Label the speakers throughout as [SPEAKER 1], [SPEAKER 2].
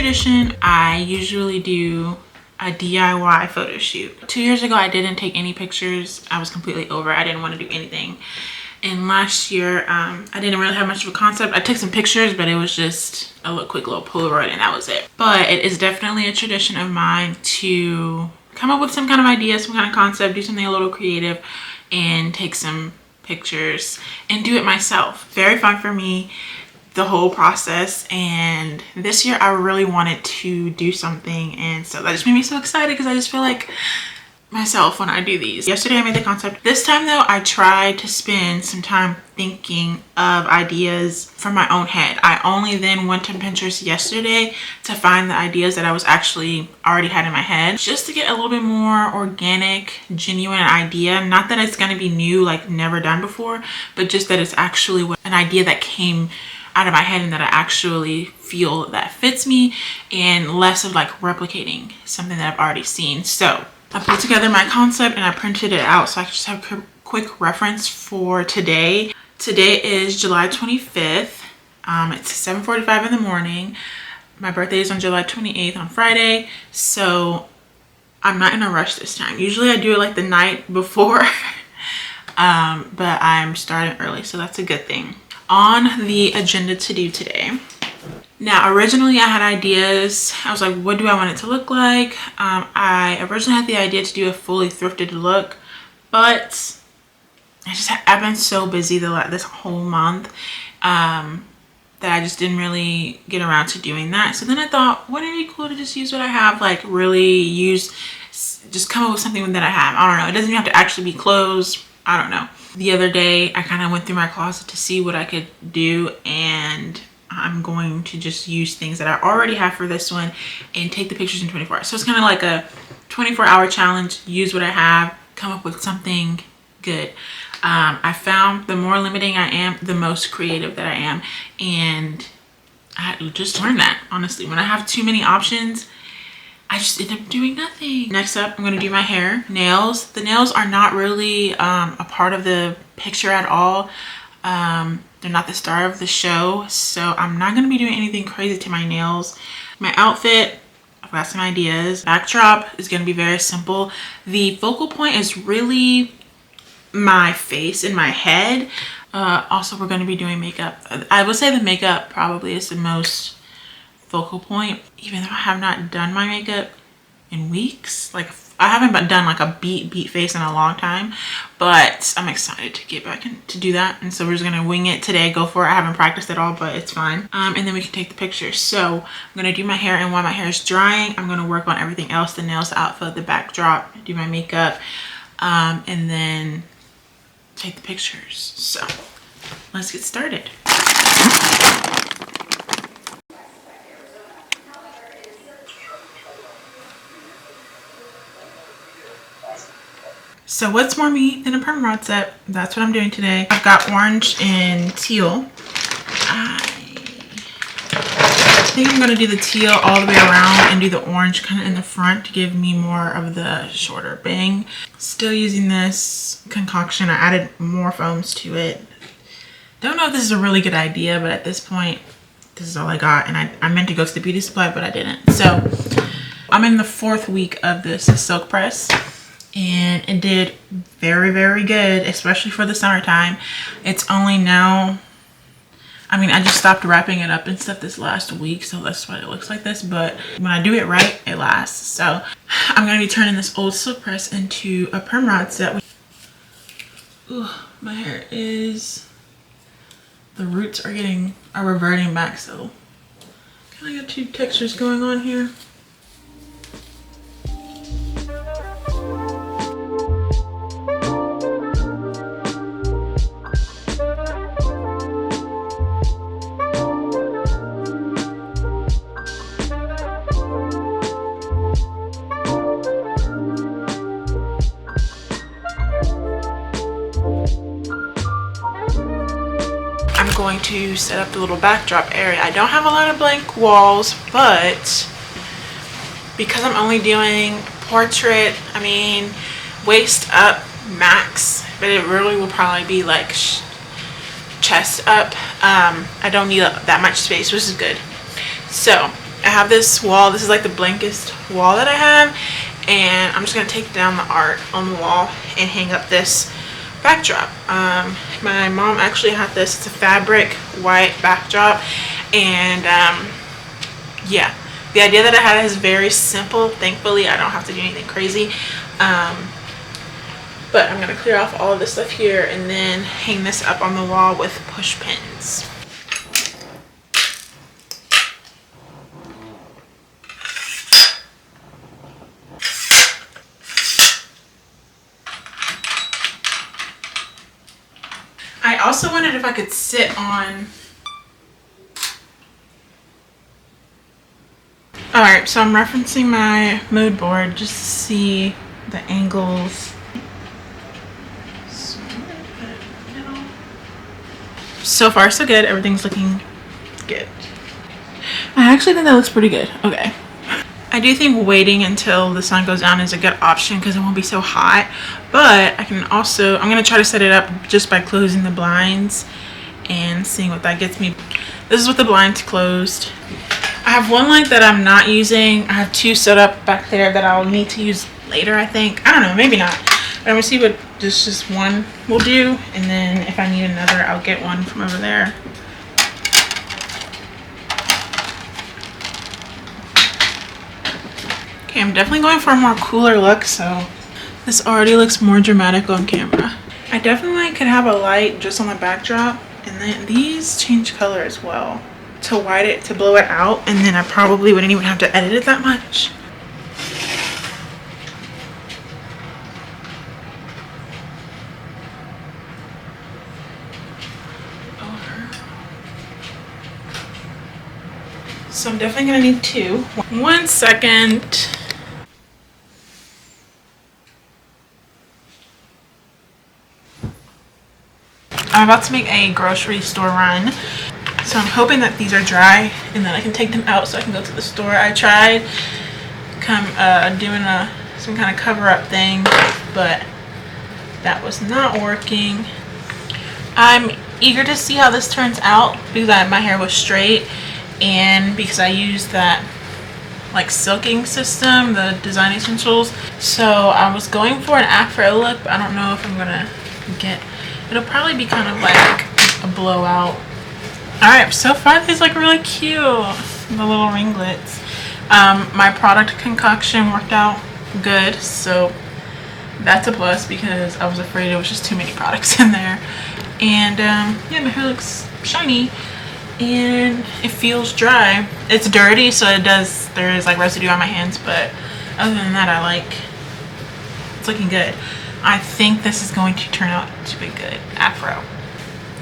[SPEAKER 1] tradition. I usually do a DIY photo shoot. 2 years ago, I didn't take any pictures. I was completely over it. I didn't want to do anything. And last year, I didn't really have much of a concept. I took some pictures, but it was just a quick little Polaroid and that was it. But it is definitely a tradition of mine to come up with some kind of idea, some kind of concept, do something a little creative and take some pictures and do it myself. Very fun for me, the whole process. And this year I really wanted to do something, and so that just made me so excited because I just feel like myself when I do these. Yesterday I made the concept. This time though, I tried to spend some time thinking of ideas from my own head. I only then went to Pinterest yesterday to find the ideas that I was actually already had in my head, just to get a little bit more organic, genuine idea. Not that it's going to be new, like never done before, but just that it's actually an idea that came out of my head and that I actually feel that fits me, and less of like replicating something that I've already seen. So I put together my concept and I printed it out so I can just have a quick reference for today. Today is July 25th. It's 7:45 in the morning. My birthday is on July 28th on Friday, so I'm not in a rush this time. Usually I do it like the night before, but I'm starting early, so that's a good thing. On the agenda to do today. Now, originally I had ideas. I was like, what do I want it to look like? I originally had the idea to do a fully thrifted look, but I've been so busy this whole month that I just didn't really get around to doing that. So then I thought, wouldn't it be cool to just use what I have, like really just come up with something that I have. I don't know. It doesn't even have to actually be clothes. I don't know. The other day, I kind of went through my closet to see what I could do, and I'm going to just use things that I already have for this one and take the pictures in 24 hours. So it's kind of like a 24-hour challenge. Use what I have, come up with something good. I found the more limiting I am, the most creative that I am. And I just learned that, honestly. When I have too many options, I just end up doing nothing. Next up, I'm going to do my hair. Nails. The nails are not really a part of the picture at all. They're not the star of the show, so I'm not going to be doing anything crazy to my nails. My outfit, I've got some ideas. Backdrop is going to be very simple. The focal point is really my face and my head. Also, we're going to be doing makeup. I would say the makeup probably is the most focal point, even though I have not done my makeup in weeks. Like, I haven't done like a beat face in a long time, but I'm excited to get back to do that. And so we're just gonna wing it today, go for it. I haven't practiced at all, but it's fine. And then we can take the pictures. So I'm gonna do my hair, and while my hair is drying, I'm gonna work on everything else: the nails, the outfit, the backdrop, do my makeup, and then take the pictures. So let's get started. So what's more me than a perm rod set? That's what I'm doing today. I've got orange and teal. I think I'm gonna do the teal all the way around and do the orange kind of in the front to give me more of the shorter bang. Still using this concoction. I added more foams to it. Don't know if this is a really good idea, but at this point, this is all I got. And I meant to go to the beauty supply, but I didn't. So I'm in the 4th week of this silk press, and it did very, very good, especially for the summertime. It's only now, I mean, I just stopped wrapping it up and stuff this last week, so that's why it looks like this, but when I do it right, it lasts. So I'm going to be turning this old silk press into a perm rod set. Ooh, my hair is, the roots are reverting back, so kind of got 2 textures going on here. Going to set up the little backdrop area. I don't have a lot of blank walls, but because I'm only doing portrait, I mean waist up max, but it really will probably be like chest up. I don't need that much space, which is good. So I have this wall. This is like the blankest wall that I have, and I'm just gonna take down the art on the wall and hang up this backdrop. My mom actually had this. It's a fabric white backdrop, and yeah, the idea that I had is very simple. Thankfully, I don't have to do anything crazy. But I'm gonna clear off all of this stuff here and then hang this up on the wall with push pins. I also wondered if I could sit on... Alright, so I'm referencing my mood board just to see the angles. So far so good. Everything's looking good. I actually think that looks pretty good. Okay. I do think waiting until the sun goes down is a good option because it won't be so hot. But I can also, I'm going to try to set it up just by closing the blinds and seeing what that gets me. This is with the blinds closed. I have one light that I'm not using. I have two set up back there that I'll need to use later, I think. I don't know, maybe not. But I'm going to see what just one will do. And then if I need another, I'll get one from over there. Okay, I'm definitely going for a more cooler look, so this already looks more dramatic on camera. I definitely could have a light just on the backdrop, and then these change color as well to white it, to blow it out, and then I probably wouldn't even have to edit it that much. So I'm definitely gonna need two. 1 second. I'm about to make a grocery store run. So I'm hoping that these are dry and then I can take them out so I can go to the store. I tried doing some kind of cover up thing, but that was not working. I'm eager to see how this turns out because my hair was straight, and because I used that like silking system, the Design Essentials. So I was going for an afro look, but I don't know if I'm gonna get, it'll probably be kind of like a blowout. Alright, so far these look really cute, the little ringlets. My product concoction worked out good, so that's a plus because I was afraid it was just too many products in there. And yeah, my hair looks shiny and it feels dry. It's dirty, so there is like residue on my hands, but other than that, it's looking good. I think this is going to turn out to be good afro.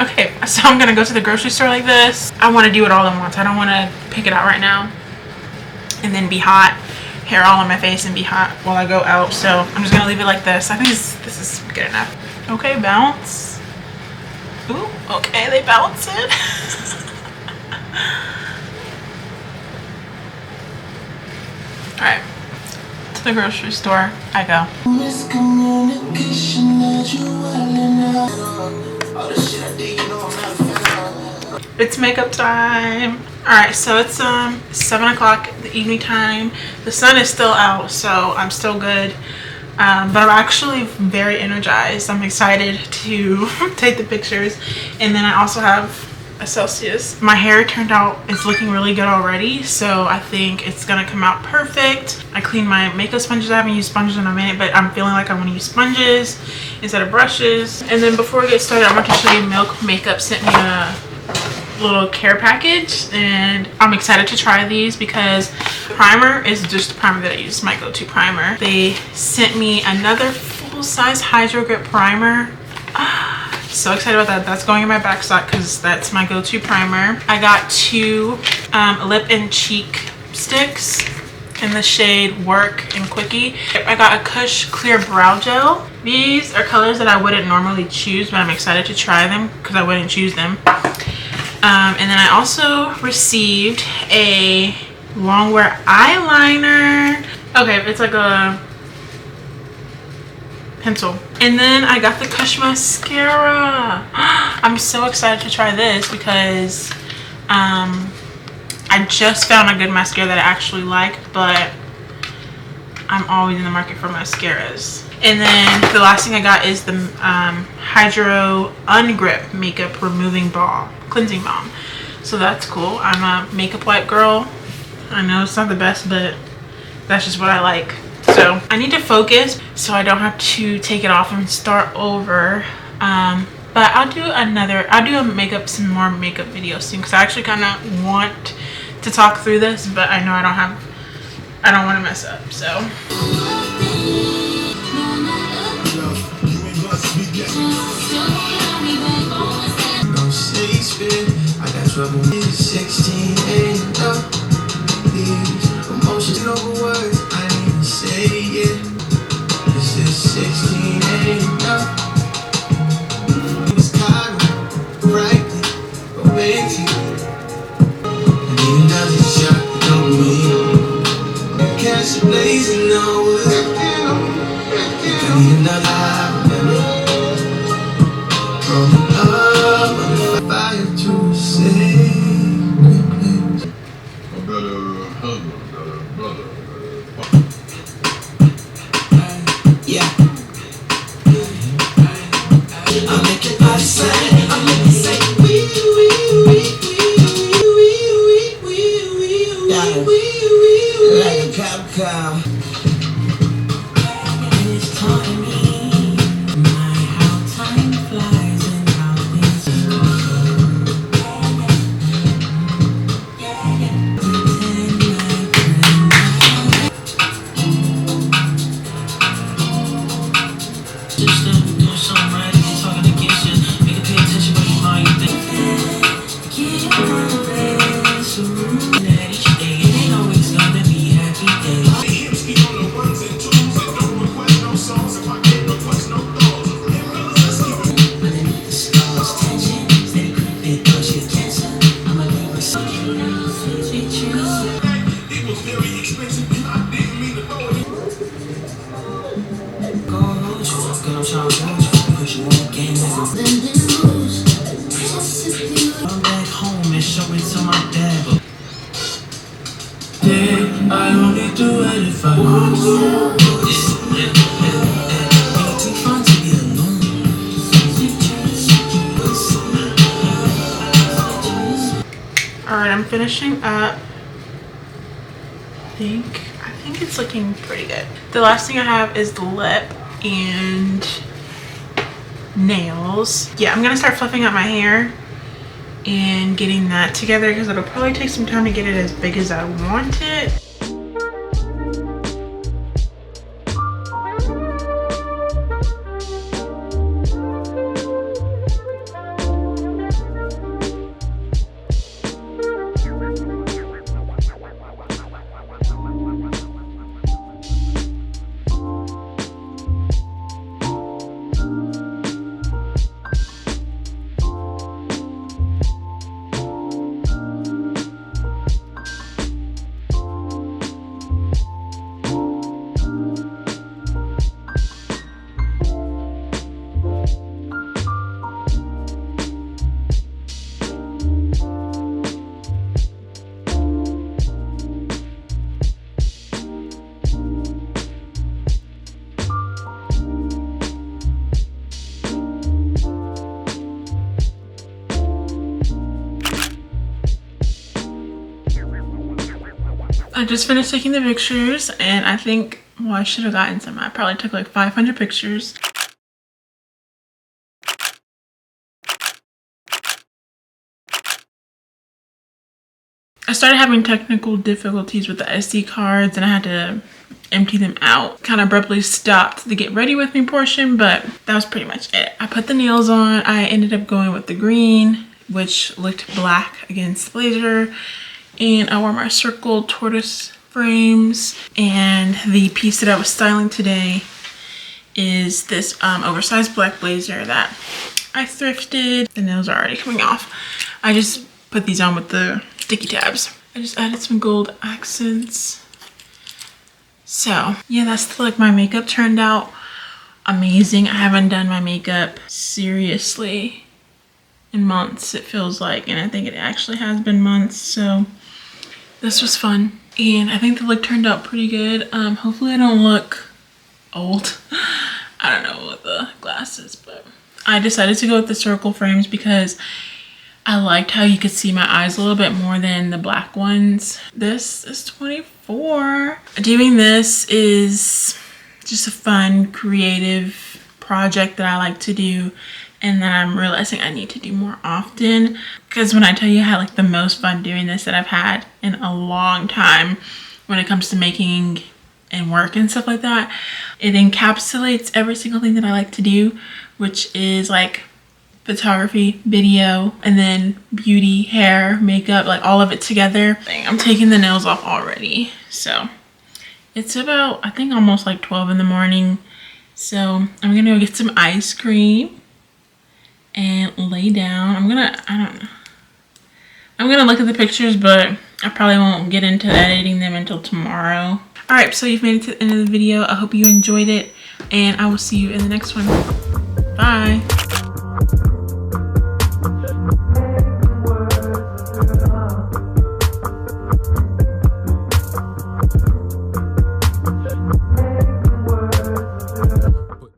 [SPEAKER 1] Okay, so I'm gonna go to the grocery store like this. I want to do it all at once. I don't want to pick it out right now and then be hot, hair all on my face and be hot while I go out. So I'm just gonna leave it like this. I think this is good enough. Okay, bounce. Ooh, okay, they bounce it. Alright, to the grocery store I go. It's makeup time. Alright, so it's 7 o'clock, the evening time. The sun is still out, so I'm still good. But I'm actually very energized. I'm excited to take the pictures. And then I also have a Celsius. My hair turned out, it's looking really good already, so I think it's gonna come out perfect. I cleaned my makeup sponges. I haven't used sponges in a minute, but I'm feeling like I want to use sponges instead of brushes. And then before we get started, I want to show you Milk Makeup sent me a little care package, and I'm excited to try these because primer is just the primer that I use, my go-to primer. They sent me another full-size Hydro Grip primer. So excited about that. That's going in my back sock because that's my go-to primer. I got two lip and cheek sticks in the shade Work and Quickie. I got a Kush Clear Brow Gel. These are colors that I wouldn't normally choose, but I'm excited to try them because I wouldn't choose them. And then I also received a Longwear eyeliner. Okay, it's like a pencil. And then I got the Kush mascara. I'm so excited to try this because I I just found a good mascara that I actually like, but I'm always in the market for mascaras. And then the last thing I got is the Hydro Ungrip Makeup Removing Balm, Cleansing Balm. So that's cool. I'm a makeup wipe girl. I know it's not the best, but that's just what I like. So I need to focus so I don't have to take it off and start over. But I'll do some more makeup videos soon, because I actually kind of want to talk through this, but I know I don't want to mess up, so. I got trouble with 16 and up. Emotions over words, I need to say it. This is 16 and up. It's Chicago, brightly, but waiting. I need another shot, don't me. Catch a blazing over. I need another high, rolling up on the fire to say. Yeah. I make it body say, I make it say, like a cop cow. And it's taught me how time flies and how things just doing something right, talking against you, make it pay attention when you mind you think. Get on the best room that each day, it ain't always gonna be happy days. The hips be on the ones and twos, and don't request no songs if I can't request no calls. Underneath the stars, tension, steady creeping, push your cancer. I'm a leave with sweet dreams. It was very expensive, and I didn't mean to throw it. Go hold you, girl, I'm trying to hold you, cause you want game niggas. I'm back home and show it to my dad. Yeah, I only do it if I want to. Ain't too fun to be alone. Alright, I'm finishing up. I think it's looking pretty good. The last thing I have is the lip and nails. Yeah, I'm gonna start fluffing out my hair and getting that together, because it'll probably take some time to get it as big as I want it. I just finished taking the pictures, and I think, well, I should have gotten some. I probably took like 500 pictures. I started having technical difficulties with the SD cards, and I had to empty them out. Kind of abruptly stopped the get ready with me portion, but that was pretty much it. I put the nails on. I ended up going with the green, which looked black against the blazer. And I wore my circle tortoise frames, and the piece that I was styling today is this oversized black blazer that I thrifted. The nails are already coming off. I just put these on with the sticky tabs. I just added some gold accents. So yeah, that's the look. My makeup turned out amazing. I haven't done my makeup seriously in months, it feels like, and I think it actually has been months. So this was fun. And I think the look turned out pretty good. Hopefully I don't look old. I don't know what the glass is, but I decided to go with the circle frames because I liked how you could see my eyes a little bit more than the black ones. This is 24. Doing this is just a fun, creative project that I like to do, and that I'm realizing I need to do more often. Because when I tell you I had like the most fun doing this that I've had in a long time when it comes to making and work and stuff like that, it encapsulates every single thing that I like to do, which is like photography, video, and then beauty, hair, makeup, like all of it together. I'm taking the nails off already. So it's about, I think, almost like 12 in the morning. So I'm gonna go get some ice cream and lay down. I'm gonna look at the pictures, but I probably won't get into editing them until tomorrow. All right, so you've made it to the end of the video. I hope you enjoyed it, and I will see you in the next one. Bye.